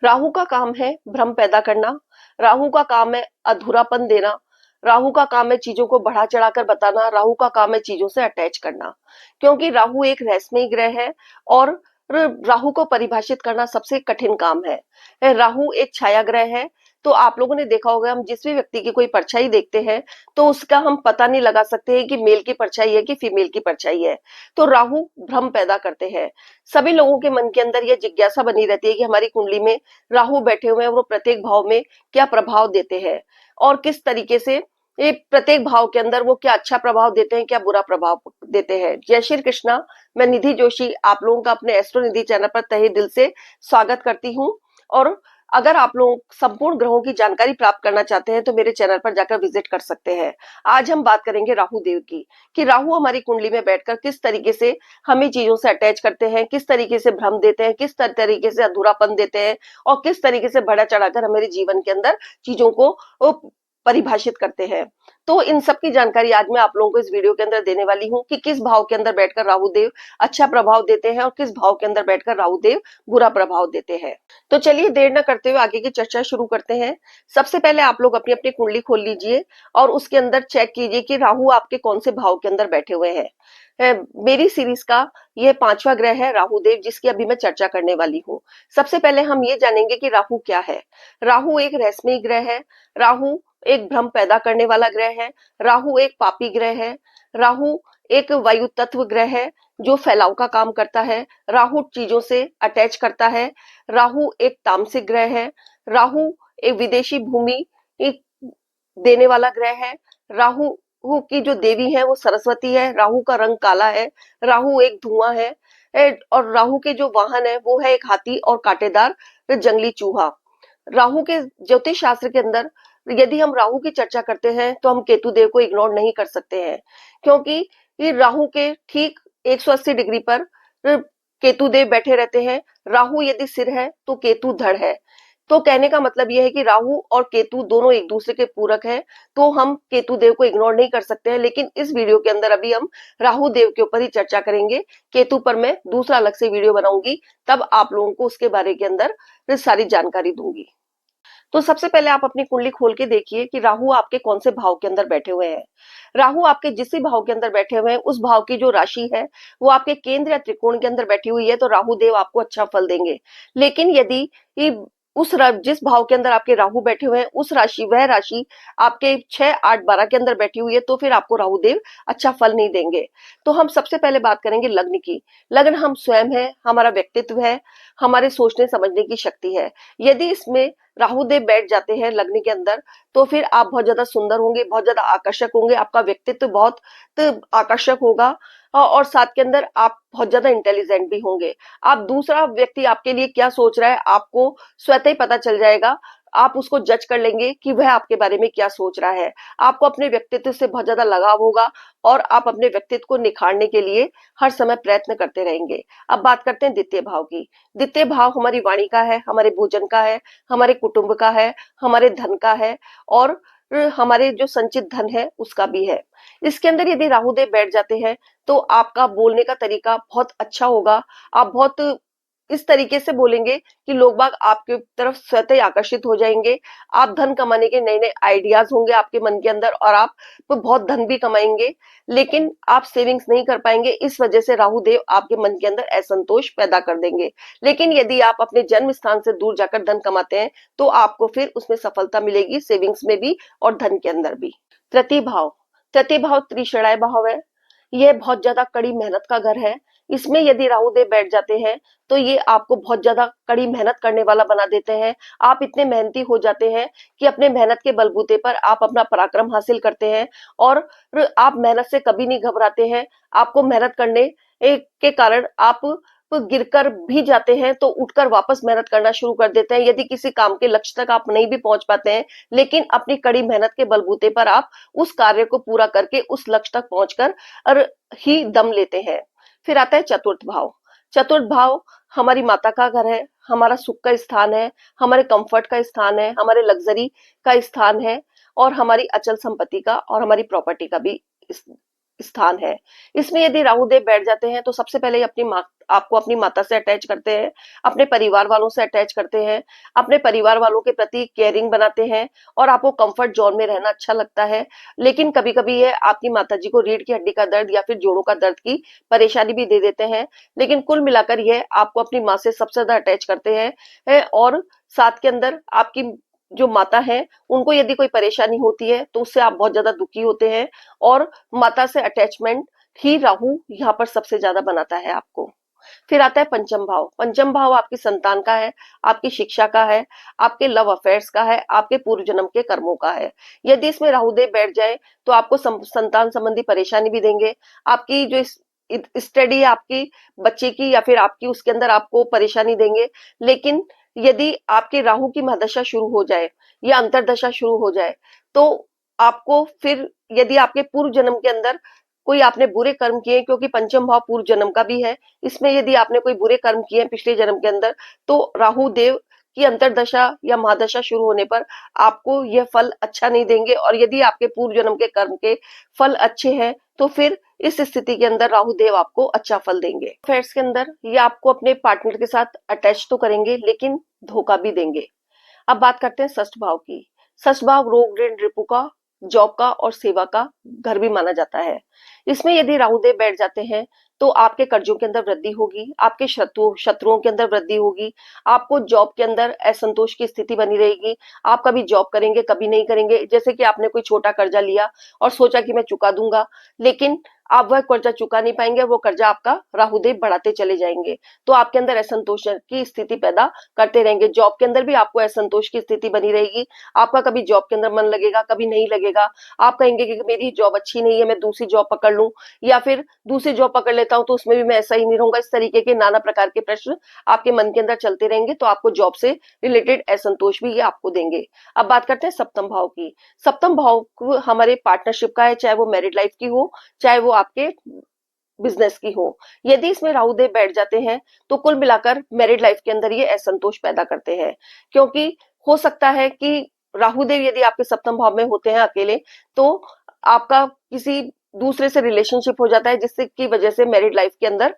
राहु का काम है भ्रम पैदा करना, राहु का काम है अधूरापन देना, राहु का काम है चीजों को बढ़ा चढ़ाकर बताना, राहु का काम है चीजों से अटैच करना। क्योंकि राहु एक रहस्यमयी ग्रह है और राहु को परिभाषित करना सबसे कठिन काम है। राहु एक छाया ग्रह है। तो आप लोगों ने देखा होगा, हम जिस भी व्यक्ति की कोई परछाई देखते हैं तो उसका हम पता नहीं लगा सकते हैं कि मेल की परछाई है कि फीमेल की परछाई है। तो राहु भ्रम पैदा करते हैं। सभी लोगों के मन के अंदर यह जिज्ञासा बनी रहती है कि हमारी कुंडली में राहु बैठे हुए हैं, वो प्रत्येक भाव में क्या प्रभाव देते हैं और किस तरीके से ये प्रत्येक भाव के अंदर वो क्या अच्छा प्रभाव देते हैं, क्या बुरा प्रभाव देते हैं। जय श्री कृष्णा। मैं निधि जोशी आप लोगों का अपने एस्ट्रो निधि चैनल पर तहे दिल से स्वागत करती हूँ। और अगर आप लोग संपूर्ण ग्रहों की जानकारी प्राप्त करना चाहते हैं तो मेरे चैनल पर जाकर विजिट कर सकते हैं। आज हम बात करेंगे राहु देव की, कि राहु हमारी कुंडली में बैठकर किस तरीके से हमें चीजों से अटैच करते हैं, किस तरीके से भ्रम देते हैं, किस तरीके से अधूरापन देते हैं और किस तरीके से बढ़ा चढ़ाकर हमारे जीवन के अंदर चीजों को परिभाषित करते हैं। तो इन सब की जानकारी आज मैं आप लोगों को इस वीडियो के अंदर देने वाली हूँ कि किस भाव के अंदर बैठकर राहु देव अच्छा प्रभाव देते हैं और किस भाव के अंदर बैठकर राहु देव बुरा प्रभाव देते हैं। तो चलिए देर न करते हुए आगे की चर्चा शुरू करते हैं। सबसे पहले आप लोग अपनी अपनी कुंडली खोल लीजिए और उसके अंदर चेक कीजिए कि राहु आपके कौन से भाव के अंदर बैठे हुए हैं। मेरी सीरीज का यह 5वां ग्रह है राहु देव, जिसकी अभी मैं चर्चा करने वाली हूँ। सबसे पहले हम ये जानेंगे कि राहु क्या है। राहु एक रहस्यमयी ग्रह है। राहु एक भ्रम पैदा करने वाला ग्रह है। राहु एक पापी ग्रह है। राहु एक वायु तत्व ग्रह है जो फैलाव का काम करता है। राहु चीजों से अटैच करता है। राहु एक तामसिक ग्रह है। राहु एक विदेशी भूमि एक देने वाला ग्रह है। राहु की जो देवी है वो सरस्वती है। राहु का रंग काला है। राहु एक धुआं है। और राहु के जो वाहन है वो है एक हाथी और कांटेदार जंगली चूहा। राहु के ज्योतिष शास्त्र के अंदर यदि हम राहु की चर्चा करते हैं तो हम केतु देव को इग्नोर नहीं कर सकते हैं, क्योंकि ये राहु के ठीक 180 डिग्री पर केतु देव बैठे रहते हैं। राहु यदि सिर है तो केतु धड़ है। तो कहने का मतलब यह है कि राहु और केतु दोनों एक दूसरे के पूरक हैं। तो हम केतु देव को इग्नोर नहीं कर सकते हैं। लेकिन इस वीडियो के अंदर अभी हम राहु देव के ऊपर ही चर्चा करेंगे। केतु पर मैं दूसरा अलग से वीडियो बनाऊंगी, तब आप लोगों को उसके बारे के अंदर सारी जानकारी दूंगी। तो सबसे पहले आप अपनी कुंडली खोल के देखिए कि राहु आपके कौन से भाव के अंदर बैठे हुए हैं। राहु आपके जिस भी भाव के अंदर बैठे हुए हैं उस भाव की जो राशि है वो आपके केंद्र या त्रिकोण के अंदर बैठी हुई है तो राहु देव आपको अच्छा फल देंगे। लेकिन यदि जिस भाव के अंदर आपके राहु बैठे हुए हैं उस राशि वह राशि आपके 6, 8, 12 के अंदर बैठी हुई है तो फिर आपको राहु देव अच्छा फल नहीं देंगे। तो हम सबसे पहले बात करेंगे लग्न की। लग्न हम स्वयं है, हमारा व्यक्तित्व है, हमारे सोचने समझने की शक्ति है। यदि इसमें राहु देव बैठ जाते हैं लग्न के अंदर तो फिर आप बहुत ज्यादा सुंदर होंगे, बहुत ज्यादा आकर्षक होंगे, आपका व्यक्तित्व बहुत आकर्षक होगा और साथ के अंदर आप बहुत ज्यादा इंटेलिजेंट भी होंगे। आप दूसरा व्यक्ति आपके लिए क्या सोच रहा है आपको स्वतः ही पता चल जाएगा। आप उसको जज कर लेंगे कि वह आपके बारे में क्या सोच रहा है। आपको अपने व्यक्तित्व से बहुत ज्यादा लगाव होगा और आप अपने व्यक्तित्व को निखारने के लिए हर समय प्रयत्न करते रहेंगे। अब बात करते हैं द्वितीय भाव की। द्वितीय भाव हमारी वाणी का है, हमारे भोजन का है, हमारे कुटुंब का है, हमारे धन का है और हमारे जो संचित धन है उसका भी है। इसके अंदर यदि राहु देव बैठ जाते हैं तो आपका बोलने का तरीका बहुत अच्छा होगा। आप बहुत इस तरीके से बोलेंगे कि लोग बाग आपके तरफ स्वतः ही आकर्षित हो जाएंगे। आप धन कमाने के नए नए आइडियाज होंगे आपके मन के अंदर और आप बहुत धन भी कमाएंगे, लेकिन आप सेविंग्स नहीं कर पाएंगे। इस वजह से राहु देव आपके मन के अंदर असंतोष पैदा कर देंगे। लेकिन यदि आप अपने जन्म स्थान से दूर जाकर धन कमाते हैं तो आपको फिर उसमें सफलता मिलेगी, सेविंग्स में भी और धन के अंदर भी। तृतीय भाव, तृतीय भाव त्रिशणाय भाव है। यह बहुत ज्यादा कड़ी मेहनत का घर है। इसमें यदि राहु देव बैठ जाते हैं तो ये आपको बहुत ज्यादा कड़ी मेहनत करने वाला बना देते हैं। आप इतने मेहनती हो जाते हैं कि अपने मेहनत के बलबूते पर आप अपना पराक्रम हासिल करते हैं और आप मेहनत से कभी नहीं घबराते हैं। आपको मेहनत करने के कारण आप गिरकर भी जाते हैं तो उठकर वापस मेहनत करना शुरू कर देते हैं। यदि किसी काम के लक्ष्य तक आप नहीं भी पहुंच पाते हैं, लेकिन अपनी कड़ी मेहनत के बलबूते पर आप उस कार्य को पूरा करके उस लक्ष्य तक पहुंचकर ही दम लेते हैं। फिर आता है चतुर्थ भाव। चतुर्थ भाव हमारी माता का घर है, हमारा सुख का स्थान है, हमारे कंफर्ट का स्थान है, हमारे लग्जरी का स्थान है और हमारी अचल संपत्ति का और हमारी प्रॉपर्टी का भी स्थान है। इसमें यदि राहु देव बैठ जाते हैं तो सबसे पहले आपको अपनी माता से अटैच करते हैं, अपने परिवार वालों से अटैच करते हैं, अपने परिवार वालों के प्रति केयरिंग बनाते हैं और आपको कंफर्ट जोन में रहना अच्छा लगता है। लेकिन कभी-कभी ये आपकी माताजी को रीढ़ की हड्डी का दर्द या फिर जोड़ों का दर्द की परेशानी भी दे देते हैं। लेकिन कुल मिलाकर यह आपको अपनी माँ से सबसे ज्यादा अटैच करते हैं और साथ के अंदर आपकी जो माता है उनको यदि कोई परेशानी होती है तो उससे आप बहुत ज्यादा दुखी होते हैं और माता से अटैचमेंट ही राहु यहाँ पर सबसे ज्यादा बनाता है आपको। फिर आता है पंचम भाव। पंचम भाव आपकी संतान का है, आपकी शिक्षा का है, आपके लव अफेयर्स का है, आपके पूर्व जन्म के कर्मों का है। यदि इसमें राहुदेव बैठ जाए तो आपको संतान संबंधी परेशानी भी देंगे। आपकी जो स्टडी है आपकी बच्चे की या फिर आपकी उसके अंदर आपको परेशानी देंगे। लेकिन यदि आपके राहु की महादशा शुरू हो जाए या अंतरदशा शुरू हो जाए तो आपको फिर यदि आपके पूर्व जन्म के अंदर कोई आपने बुरे कर्म किए, क्योंकि पंचम भाव पूर्व जन्म का भी है, इसमें यदि आपने कोई बुरे कर्म किए पिछले जन्म के अंदर तो राहु देव की अंतरदशा या महादशा शुरू होने पर आपको यह फल अच्छा नहीं देंगे। और यदि आपके पूर्व जन्म के कर्म के फल अच्छे हैं तो फिर इस स्थिति के अंदर राहु देव आपको अच्छा फल देंगे। अफेयर्स के अंदर ये आपको अपने पार्टनर के साथ अटैच तो करेंगे लेकिन धोखा भी देंगे। अब बात करते हैं षष्ठ भाव की। षष्ठ भाव रोग ऋण रिपु का, जॉब का और सेवा का घर भी माना जाता है। इसमें यदि राहुदेव बैठ जाते हैं तो आपके कर्जों के अंदर वृद्धि होगी, आपके शत्रुओं के अंदर वृद्धि होगी, आपको जॉब के अंदर असंतोष की स्थिति बनी रहेगी। आप कभी जॉब करेंगे कभी नहीं करेंगे। जैसे कि आपने कोई छोटा कर्जा लिया और सोचा कि मैं चुका दूंगा, लेकिन आप वह कर्जा चुका नहीं पाएंगे, वो कर्जा आपका राहुदेव बढ़ाते चले जाएंगे तो आपके अंदर असंतोष की स्थिति पैदा करते रहेंगे। जॉब के अंदर भी आपको असंतोष की स्थिति बनी रहेगी। आपका कभी जॉब के अंदर मन लगेगा कभी नहीं लगेगा। आप कहेंगे कि मेरी जॉब अच्छी नहीं है, मैं दूसरी जॉब पकड़ लूं, या फिर दूसरी जॉब पकड़ लेता हूं तो उसमें भी मैं ऐसा ही नहीं रहूंगा। इस तरीके के नाना प्रकार के प्रश्न आपके मन के अंदर चलते रहेंगे तो आपको जॉब से रिलेटेड असंतोष भी ये आपको देंगे। अब बात करते हैं सप्तम भाव की। सप्तम भाव हमारे पार्टनरशिप का है, चाहे वो मैरिड लाइफ की हो चाहे वो आपके बिजनेस की हो। यदि इसमें राहुदेव बैठ जाते हैं तो कुल मिलाकर मैरिड लाइफ के अंदर ये असंतोष पैदा करते हैं, क्योंकि हो सकता है कि राहुदेव यदि आपके सप्तम भाव में होते हैं अकेले तो आपका किसी दूसरे से रिलेशनशिप हो जाता है जिससे की वजह से मैरिड लाइफ के अंदर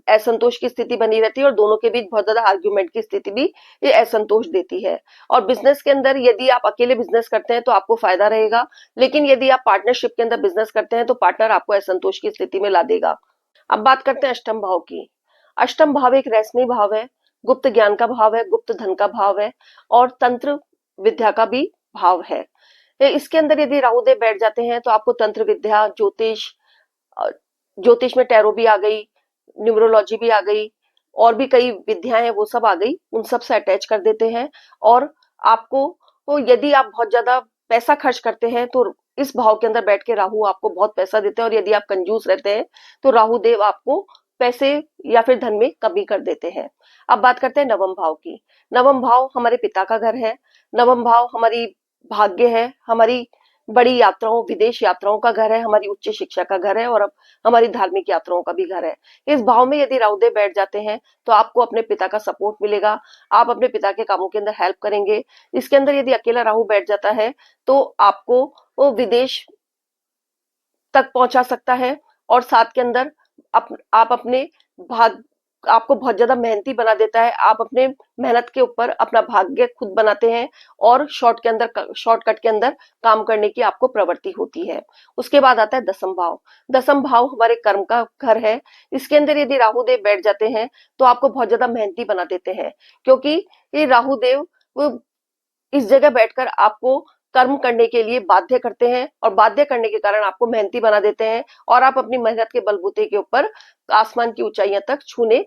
असंतोष की स्थिति बनी रहती है और दोनों के बीच बहुत ज्यादा आर्ग्यूमेंट की स्थिति भी ये असंतोष देती है। और बिजनेस के अंदर यदि आप अकेले बिजनेस करते हैं तो आपको फायदा रहेगा, लेकिन यदि आप पार्टनरशिप के अंदर बिजनेस करते हैं तो पार्टनर आपको असंतोष की स्थिति में ला देगा। अब बात करते हैं अष्टम भाव की। अष्टम भाव एक रहस्यमय भाव है, गुप्त ज्ञान का भाव है, गुप्त धन का भाव है और तंत्र विद्या का भी भाव है। इसके अंदर यदि राहुदेव बैठ जाते हैं तो आपको तंत्र विद्या, ज्योतिष में टैरो भी आ गई, न्यूमरोलॉजी भी आ गई और भी कई विद्याएं हैं वो सब आ गई, उन सब से अटैच कर देते हैं। और आपको तो यदि आप बहुत ज्यादा पैसा खर्च करते हैं तो इस भाव के अंदर बैठ के राहु आपको बहुत पैसा देते हैं, और यदि आप कंजूस रहते हैं तो राहु देव आपको पैसे या फिर धन में कमी कर देते हैं। अब बात करते हैं नवम भाव की। नवम भाव हमारे पिता का घर है, नवम भाव हमारी भाग्य है, हमारी बड़ी यात्राओं विदेश यात्राओं का घर है, हमारी उच्च शिक्षा का घर है और अब हमारी धार्मिक यात्राओं का भी घर है। इस भाव में यदि राहुदेव बैठ जाते हैं तो आपको अपने पिता का सपोर्ट मिलेगा, आप अपने पिता के कामों के अंदर हेल्प करेंगे। इसके अंदर यदि अकेला राहु बैठ जाता है तो आपको वो विदेश तक पहुंचा सकता है और साथ के अंदर आप अपने भाग आपको बहुत ज्यादा मेहनती बना देता है। आप अपने मेहनत के ऊपर अपना भाग्य खुद बनाते हैं और शॉर्टकट के अंदर काम करने की आपको प्रवृत्ति होती है। उसके बाद आता है दसम भाव। दसम भाव हमारे कर्म का घर है। इसके अंदर यदि राहुदेव बैठ जाते हैं तो आपको बहुत ज्यादा मेहनती बना देते हैं, क्योंकि ये राहुदेव इस जगह बैठकर आपको कर्म करने के लिए बाध्य करते हैं और बाध्य करने के कारण आपको मेहनती बना देते हैं और आप अपनी मेहनत के बलबूते के ऊपर आसमान की ऊंचाइयां तक छूने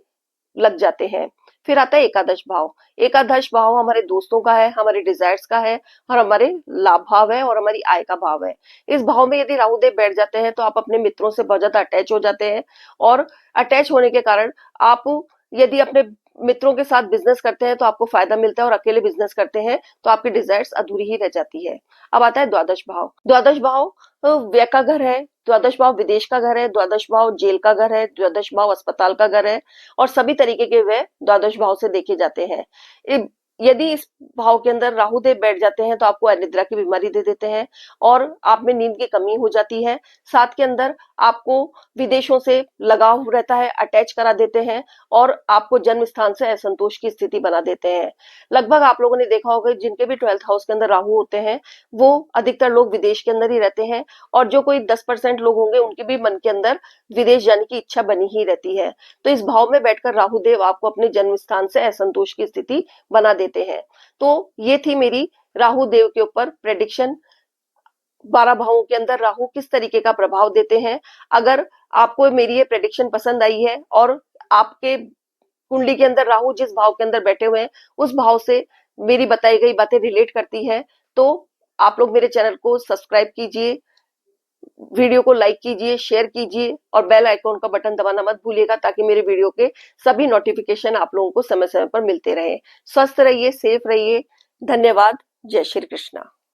लग जाते हैं। फिर आता है एकादश भाव। एकादश भाव हमारे दोस्तों का है, हमारे डिजायर्स का है और हमारे लाभ भाव है और हमारी आय का भाव है। इस भाव में यदि राहुदेव बैठ जाते हैं तो आप अपने मित्रों से बहुत ज्यादा अटैच हो जाते हैं और अटैच होने के कारण आप यदि अपने मित्रों के साथ बिजनेस करते हैं तो आपको फायदा मिलता है और अकेले बिजनेस करते हैं तो आपकी डिजायर्स अधूरी ही रह जाती है। अब आता है द्वादश भाव। द्वादश भाव व्यय का घर है, द्वादश भाव विदेश का घर है, द्वादश भाव जेल का घर है, द्वादश भाव अस्पताल का घर है और सभी तरीके के व्यय द्वादश भाव से देखे जाते हैं। यदि इस भाव के अंदर राहु देव बैठ जाते हैं तो आपको अनिद्रा की बीमारी दे देते हैं और आप में नींद की कमी हो जाती है। साथ के अंदर आपको विदेशों से लगाव रहता है, अटैच करा देते हैं और आपको जन्म स्थान से असंतोष की स्थिति बना देते हैं। लगभग आप लोगों ने देखा होगा जिनके भी 12th हाउस के अंदर राहु होते हैं वो अधिकतर लोग विदेश के अंदर ही रहते हैं और जो कोई 10% लोग होंगे उनके भी मन के अंदर विदेश जाने की इच्छा बनी ही रहती है। तो इस भाव में बैठकर राहु देव आपको अपने जन्म स्थान से असंतोष की स्थिति बना देते हैं। तो ये थी मेरी राहु देव के ऊपर प्रेडिक्शन। 12 भावों के अंदर राहु किस तरीके का प्रभाव देते हैं। अगर आपको मेरी ये प्रेडिक्शन पसंद आई है और आपके कुंडली के अंदर राहु जिस भाव के अंदर बैठे हुए हैं उस भाव से मेरी बताई गई बातें रिलेट करती है तो आप लोग मेरे चैनल को सब्सक्राइब कीजिए, वीडियो को लाइक कीजिए, शेयर कीजिए और बेल आइकॉन का बटन दबाना मत भूलिएगा ताकि मेरे वीडियो के सभी नोटिफिकेशन आप लोगों को समय समय पर मिलते रहे। स्वस्थ रहिए, सेफ रहिए। धन्यवाद। जय श्री कृष्णा।